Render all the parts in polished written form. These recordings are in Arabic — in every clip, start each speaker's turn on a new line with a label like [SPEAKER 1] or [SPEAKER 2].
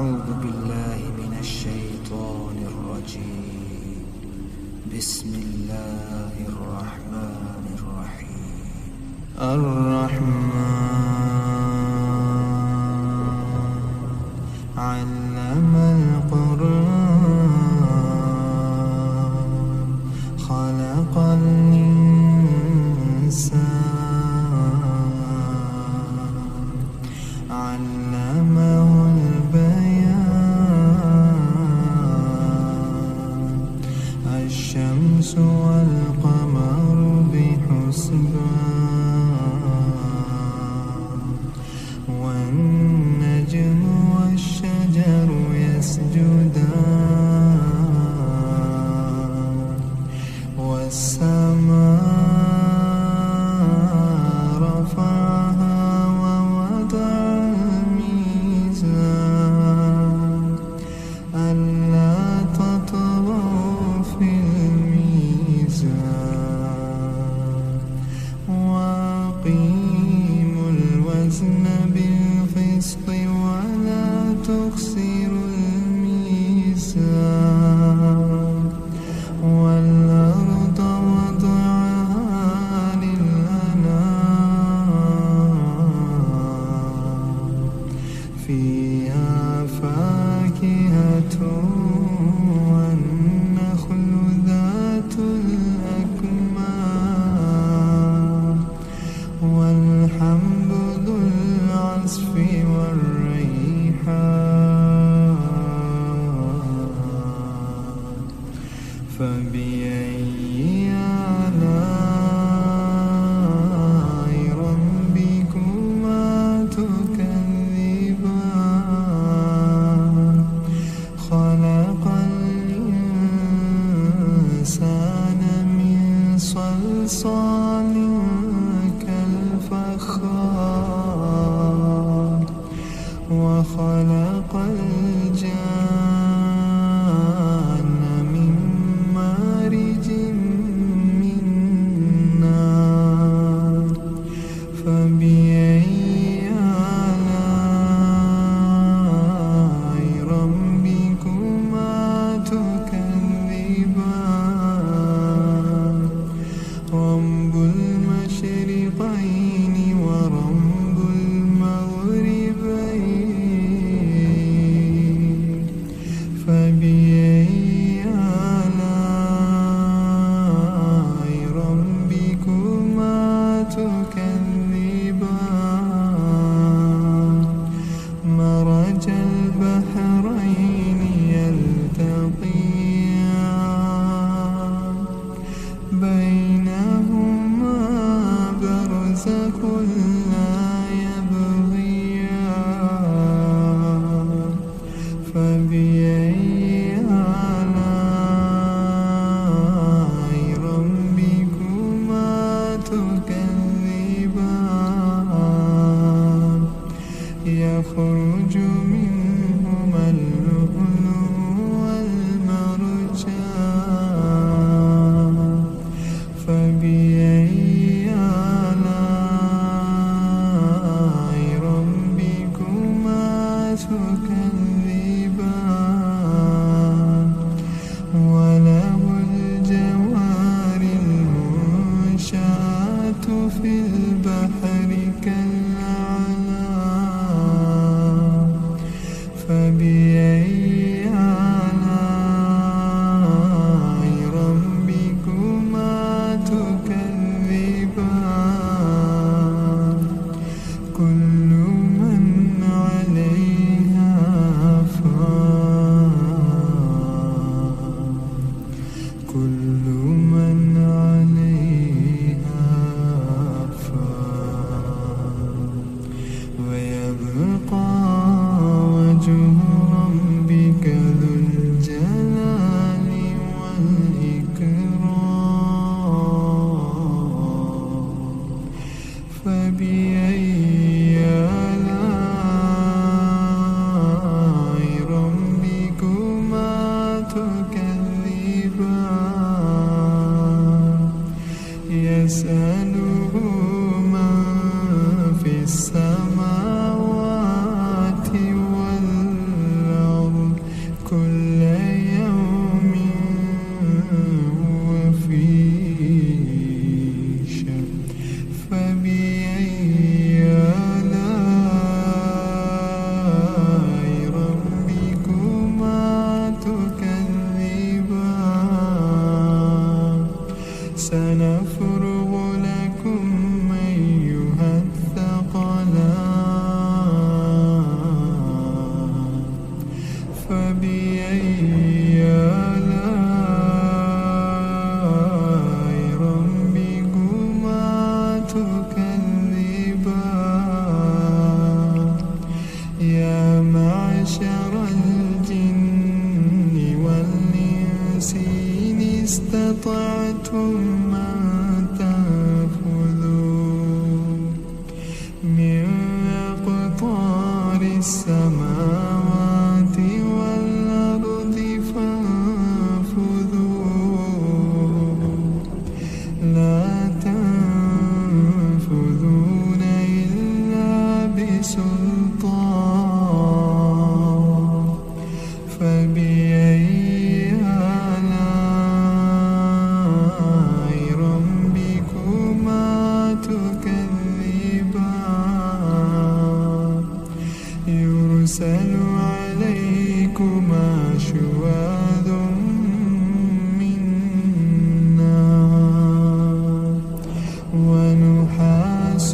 [SPEAKER 1] أعوذ بالله من الشيطان الرجيم. بسم الله الرحمن الرحيم. الرحمن علم القرآن خلق الإنسان علمه البيان الشمس والقمر بحسبان والنجم والشجر يسجدان والسماء رفعها ووضع الميزان ألا تطغوا في الميزان وأقيموا الوزن بالقسط ولا تخسروا الميزان والأرض وضعها للأنام فيها فاكهة والنخل ذات الأكمام والحب ذو العصف والريحان فبأي آلاء ربكما تكذبان خلق الإنسان من صلصال كالفخار وخلق الجان من مارج من نار فبأي آلاء ربكما تكذبان رب المشرقين ورب المغربين فبأي آلاء ربكما تكذبان مرج البحرين يلتقيان بينهما برزخ لا يبغيان فبأي آلاء ربكما تكذبان يخرج منهما اللؤلؤ والمرجان فبأي آلاء ربكما تكذبان وله الجوار المنشآت في البحر كالأعلام فبأي آلاء ربكما تكذبان كل من عليها فان كل من عليها فان ويبقى وجه فبأي آلاء ربكما تكذبان يا معشر الجن والإنس إن استطعتم أن تنفذوا من أقطار السماوات والأرض فانفذوا لا تنفذون إلا بسلطان فبأي آلاء ربكما تكذبان يرسل عليكما شواظ من نار ونحاس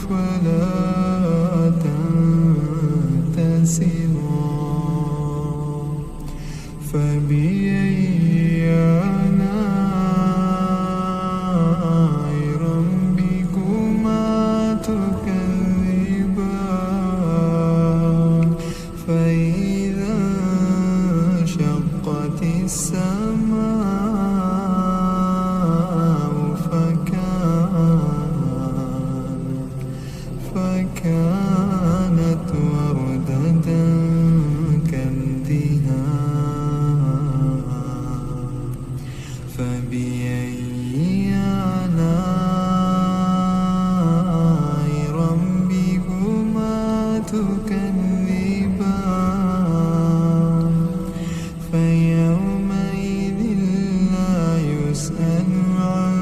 [SPEAKER 1] فلا تنتصران فبأي آلاء ربكما تكذبان فإذا انشقت السماء فكانت وردة كالدهان فبأي آلاء ربكما تكذبان فيومئذ لا يسأل عن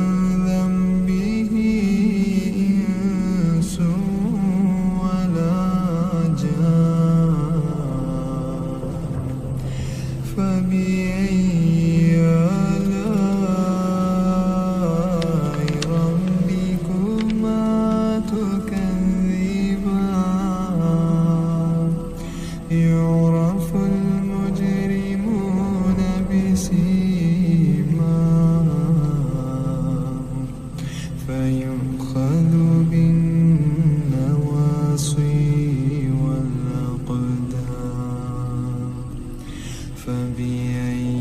[SPEAKER 1] ذنبه إنس ولا جان فبأي آلاء ربكما تكذبان يعرف المجرمون بسيماهم فيؤخذ بالنواصي والأقدام فبأي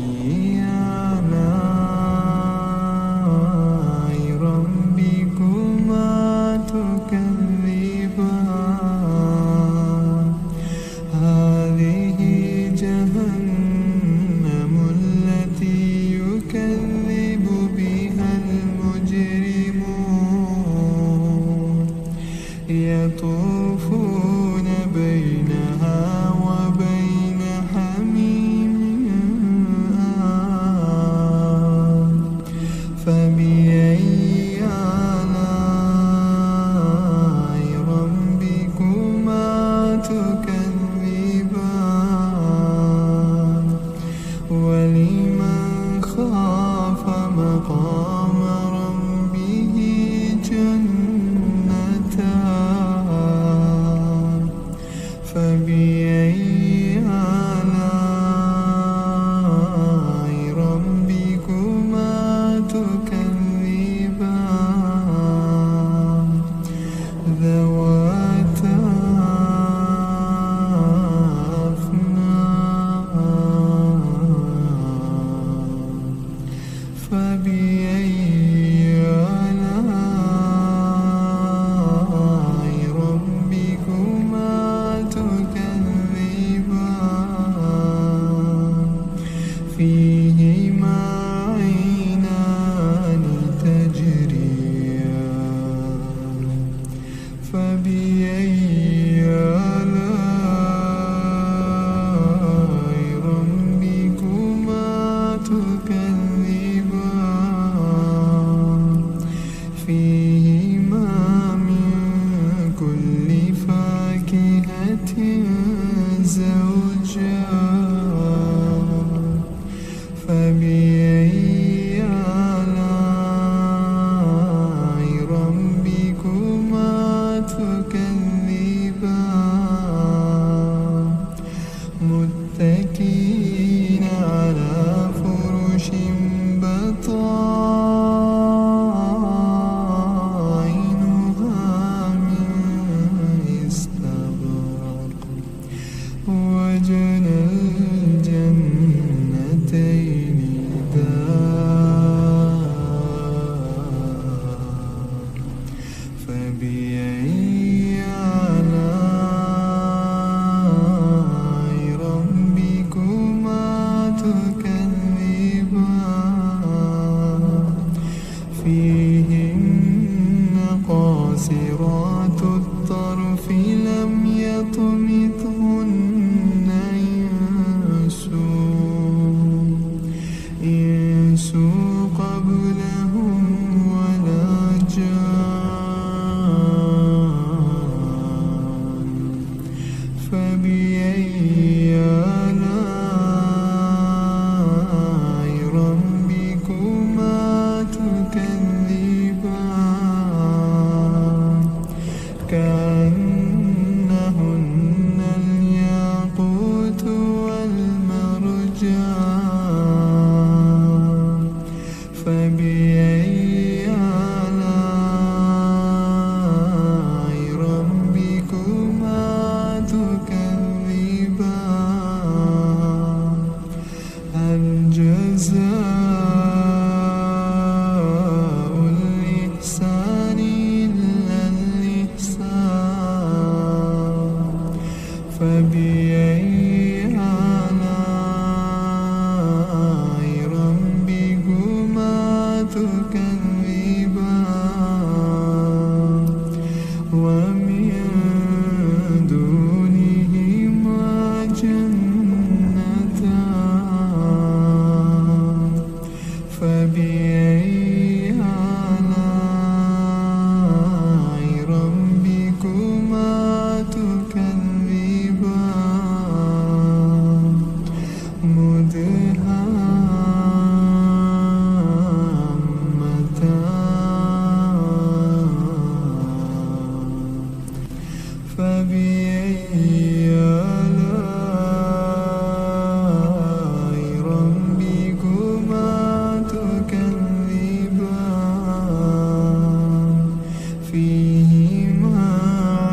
[SPEAKER 1] آلاء ربكما تكذبان هذه جهنم التي يكذب بها المجرمون يطوفون بينها وبين حميم آن فبأي آلاء ربكما تكذبان ولمن خاف مقام ربه جنتان فبأي آلاء ربكما تكذبان ذواتا أفنان فبأي آلاء ربكما تكذبان فيهما عينان تجريان فبأي آلاء ربكما تكذبان فيهما من كل فاكهة زوجان فبأي آلاء ربكما تكذبان متكئين متكئين على فرش بطائنها من استبرق وجنى الجنتين دان فبأي آلاء ربكما تكذبان فيهن قاصرات الطرف لم يطمثهن إنس قبلهم ولا جان فبأي آلاء ربكما تكذبان كأنهن الياقوت والمرجان فبأي آلاء ربكما تكذبان هل جزاء الإحسان إلا الإحسان فبأي آلاء ربكما تكذبان ومن دونهما جنتان فبأي آلاء ربكما تكذبان مدهامتان فبأي آلاء ربكما تكذبان فيهما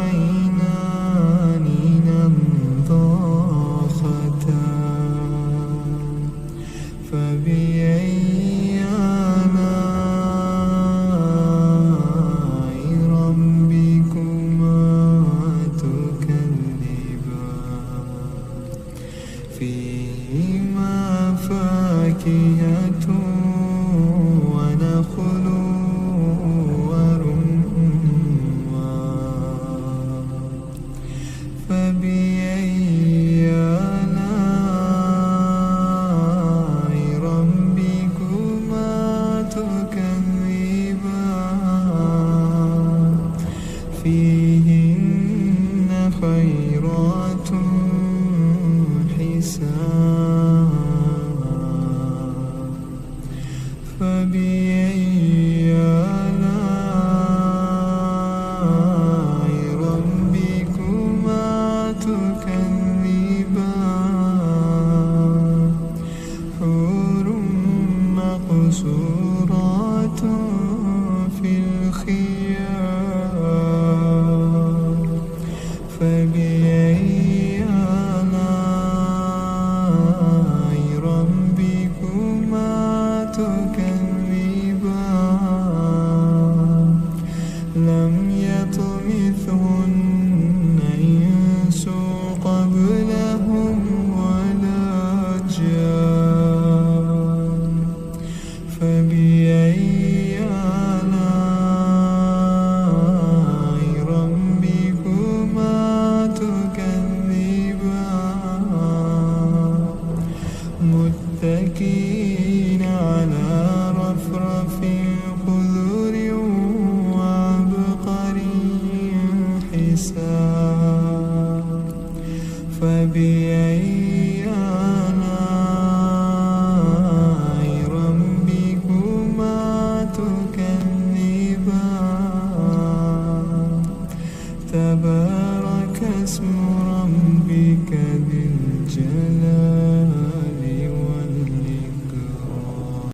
[SPEAKER 1] عينان نضاختان فبأي آلاء ربكما تكذبان فيهما فاكهة ونخل ورمان فبأي آلاء ربكما تكذبان فيهن خيرات حسان فبأي آلاء ربكما تكذبان حور مقصورات في الخيام فبأي آلاء ربكما تكذبان لم يطمثهن إنس قبلهم ولا جان فبأي آلاء ربكما تكذبان متكئين على رفرف خضر وعبقري حسان فبأي آلاء ربكما تكذبان تبارك اسم